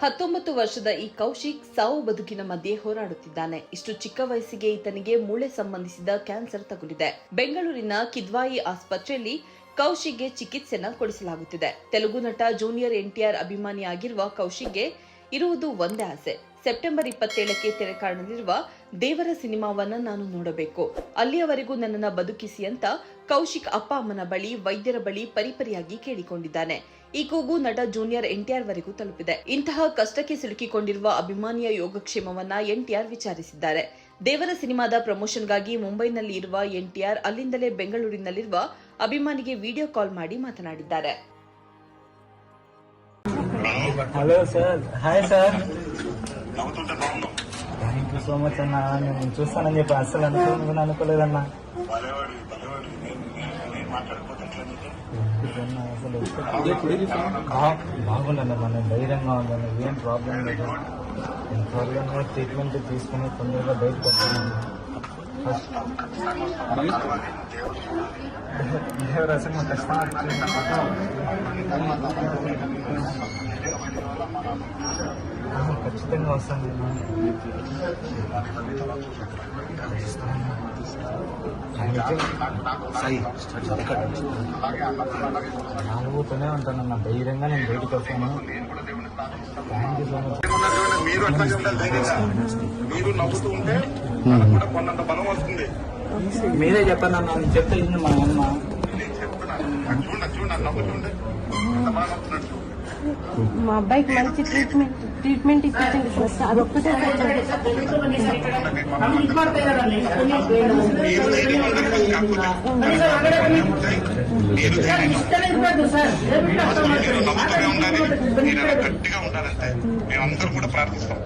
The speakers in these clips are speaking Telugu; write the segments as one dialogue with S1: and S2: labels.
S1: 19 ವರ್ಷದ ಈ ಕೌಶಿಕ್ ಸಾವು ಬದುಕಿನ ಮಧ್ಯೆ ಹೋರಾಡುತ್ತಿದ್ದಾನೆ. ಇಷ್ಟು ಚಿಕ್ಕ ವಯಸ್ಸಿಗೆ ಈತನಿಗೆ ಮೂಳೆ ಸಂಬಂಧಿಸಿದ ಕ್ಯಾನ್ಸರ್ ತಗುಲಿದೆ. ಬೆಂಗಳೂರಿನ ಕಿದ್ವಾಯಿ ಆಸ್ಪತ್ರೆಯಲ್ಲಿ ಕೌಶಿಕ್ಗೆ ಚಿಕಿತ್ಸೆನ ಕೊಡಿಸಲಾಗುತ್ತಿದೆ. ತೆಲುಗು ನಟ ಜೂನಿಯರ್ ಎನ್ಟಿಆರ್ ಅಭಿಮಾನಿಯಾಗಿರುವ ಕೌಶಿಕ್ಗೆ ಇರುವುದು ಒಂದೇ ಆಸೆ. ಸೆಪ್ಟೆಂಬರ್ 27ಕ್ಕೆ ತೆರೆ ಕಾಣಲಿರುವ ದೇವರ ಸಿನಿಮಾವನ್ನ ನಾನು ನೋಡಬೇಕು. ಅಲ್ಲಿಯವರೆಗೂ ನನ್ನನ್ನು ಬದುಕಿಸಿ ಅಂತ ಕೌಶಿಕ್ ಅಪ್ಪ ಅಮ್ಮನ ಬಳಿ, ವೈದ್ಯರ ಬಳಿ ಪರಿಪರಿಯಾಗಿ ಕೇಳಿಕೊಂಡಿದ್ದಾನೆ. ಈ ಕೂಗು ನಟ ಜೂನಿಯರ್ ಎನ್ಟಿಆರ್ ವರೆಗೂ ತಲುಪಿದೆ. ಇಂತಹ ಕಷ್ಟಕ್ಕೆ ಸಿಲುಕಿಕೊಂಡಿರುವ ಅಭಿಮಾನಿಯ ಯೋಗಕ್ಷೇಮವನ್ನ ಎನ್ಟಿಆರ್ ವಿಚಾರಿಸಿದ್ದಾರೆ. ದೇವರ ಸಿನಿಮಾದ ಪ್ರಮೋಷನ್ಗಾಗಿ ಮುಂಬೈನಲ್ಲಿ ಇರುವ ಎನ್ಟಿಆರ್ ಅಲ್ಲಿಂದಲೇ ಬೆಂಗಳೂರಿನಲ್ಲಿರುವ ಅಭಿಮಾನಿಗೆ ವಿಡಿಯೋ ಕಾಲ್ ಮಾಡಿ ಮಾತನಾಡಿದ್ದಾರೆ.
S2: Hello sir, hi sir. Thank you so much అన్న. నేను చూస్తానని చెప్పి అస్సలు అనుకోలేదన్నా. బాగుందన్న, మన ధైర్యంగా ఉందన్న, ఏం ప్రాబ్లం లేదు. త్వరగా ట్రీట్మెంట్ తీసుకుని తొందరగా బయటకు వస్తున్నాను. దేవరాశి ఖచ్చితంగా వస్తాను. నవ్వుతూనే ఉంటానన్న, ధైర్యంగా నేను బయటకు వస్తాను. Thank you so much.
S3: మీరు నవ్వుతూ ఉంటే కొన్నంత బలం వస్తుంది.
S2: మీరే చెప్పండి అన్న, నేను చెప్తే మా అమ్మ
S3: చూడండి నవ్వుతుండే
S4: మా అబ్బాయికి మంచి ట్రీట్మెంట్ ఇప్పించండి సార్. అదొక్కటే
S3: గట్టిగా ఉండాలంటే మేమందరూ కూడా ప్రార్థిస్తాం.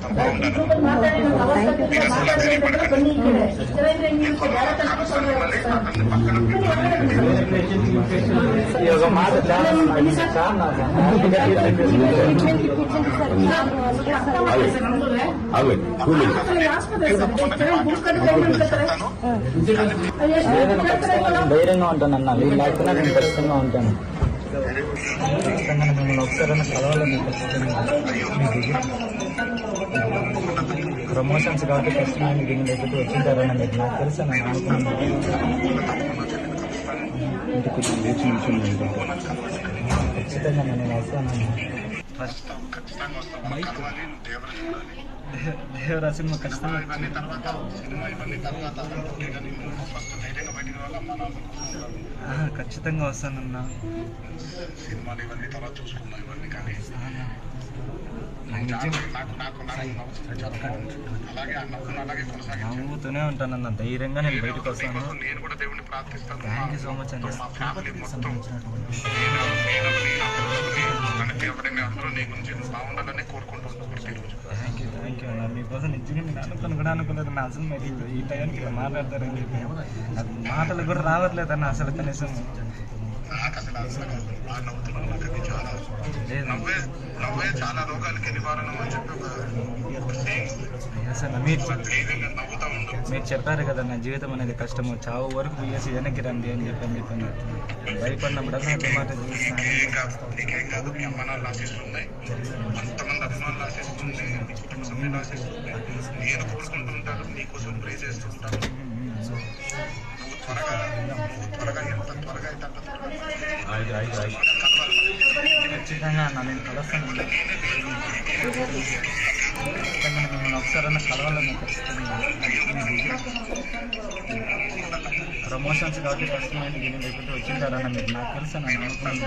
S2: ధైర్యంగా ఉంటానన్న, వీళ్ళు లేకపోతే నేను ఖచ్చితంగా ఉంటాను. మిమ్మల్ని ఒకసారి కలవాలని ప్రమోషన్స్ కాబట్టి ఖచ్చితంగా దీని దగ్గరికి వచ్చింటారని మీకు నాకు తెలుసు. నేను అనుకున్నాను ఖచ్చితంగా నేను వస్తాను. ఫస్ట్ దేవరా సినిమా ఖచ్చితంగా ఖచ్చితంగా వస్తానన్నా.
S3: సినిమాలు ఇవన్నీ తర్వాత చూసుకున్నాం ఇవన్నీ, కానీ
S2: నవ్వుతూనే ఉంటానన్న, ధైర్యంగా నేను బయటకు వస్తాను.
S3: నేను కూడా దేవుడిని ప్రార్థిస్తాను.
S2: థ్యాంక్ యూ సో మచ్ అండి.
S3: అందరూ నీ గురించి బాగుండాలని కోరుకుంటున్నాను.
S2: థ్యాంక్ యూ అన్న. మీకోసం నిజంగా నేను అనుకుని కూడా అనుకోలేదు నా. అసలు మీరు ఈ టైంకి ఇలా మాట్లాడతారని చెప్పి మాటలు కూడా రావట్లేదన్న అసలు కనీసం.
S3: నవ్వే చాలా రోగాలకి నివారణ అని చెప్పి
S2: మీరు చెప్పారు కదా, నా జీవితం అనేది కష్టము, చావు వరకు పోయేసి వెనక్కి రండి అని చెప్పి భయపడినప్పుడల్లా అదే మాట
S3: నీకేం కాదు. మీ అమ్మానాలు ఆశిస్తుంది, అంతమంది అభిమానులు ఆశిస్తుంది, మీ కుటుంబ సభ్యులు ఆశిస్తుంది. నేను కోరుకుంటూ ఉంటాను, నీకోసం ప్రే చేస్తూ ఉంటాను. నువ్వు త్వరగా ఎంత త్వరగా అయితే అంత త్వరగా
S2: ఖచ్చితంగా అన్న నేను కలుస్తాను. ఖచ్చితంగా మిమ్మల్ని ఒకసారన్నా కలవాలని ఖచ్చితంగా. ప్రమోషన్స్ కాబట్టి ఫస్ట్ మైండ్ దీని దగ్గర వచ్చింటారన్న, మీరు నాకు తెలుసు. నేను అనుకున్నాను.